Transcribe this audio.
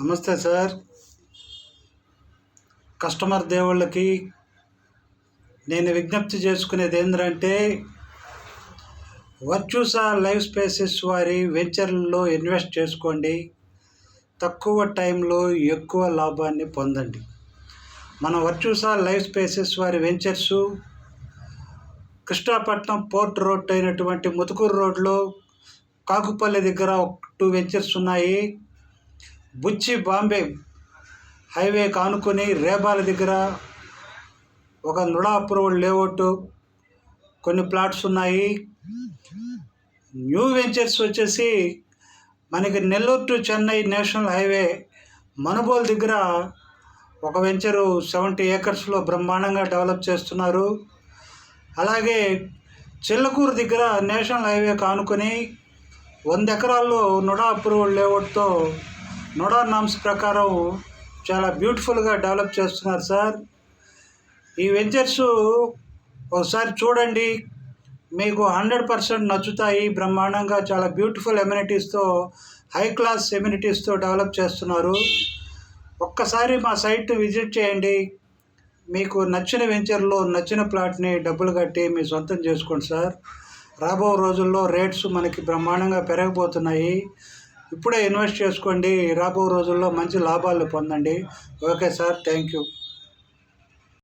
నమస్తే sir. Customer దేవుళ్ళకి నేను విజ్ఞప్తి చేసుకునేది ఏంటంటే, వర్చుసా లైఫ్ స్పేసెస్ వారి వెంచర్లలో ఇన్వెస్ట్ చేసుకోండి. తక్కువ టైంలో ఎక్కువ లాభాన్ని పొందండి. మన వర్చుసా లైఫ్ స్పేసెస్ వారి వెంచర్సు కృష్ణాపట్నం పోర్ట్ రోడ్ అయినటువంటి ముతుకూరు రోడ్లో కాకుపల్లి దగ్గర 2 వెంచర్స్ ఉన్నాయి. బుచ్చి బాంబే హైవే కానుకొని రేబాల దగ్గర ఒక నుడా అప్రూవల్ లేఅవుట్ కొన్ని ప్లాట్స్ ఉన్నాయి. న్యూ వెంచర్స్ వచ్చేసి మనకి Nellore to Chennai national highway Manubolu దగ్గర ఒక వెంచరు 70 ఏకర్స్లో బ్రహ్మాండంగా డెవలప్ చేస్తున్నారు. అలాగే చిల్లకూరు దగ్గర నేషనల్ హైవే కానుకొని 100 ఎకరాల్లో నుడా అప్రూవల్ లేఅవుట్తో నుడా నామ్స్ ప్రకారం చాలా బ్యూటిఫుల్గా డెవలప్ చేస్తున్నారు సార్. ఈ వెంచర్స్ ఒకసారి చూడండి, మీకు 100% నచ్చుతాయి. బ్రహ్మాండంగా చాలా బ్యూటిఫుల్ ఎమ్యూనిటీస్తో, హై క్లాస్ ఎమ్యూనిటీస్తో డెవలప్ చేస్తున్నారు. ఒక్కసారి మా సైట్ విజిట్ చేయండి. మీకు నచ్చిన వెంచర్లో నచ్చిన ప్లాట్ని డబ్బులు కట్టి మీ సొంతం చేసుకోండి సార్. రాబో రోజుల్లో రేట్స్ మనకి బ్రహ్మాండంగా పెరగబోతున్నాయి. ఇప్పుడే ఇన్వెస్ట్ చేసుకోండి. రాబో రోజుల్లో మంచి లాభాలు పొందండి. Okay sir, thank you.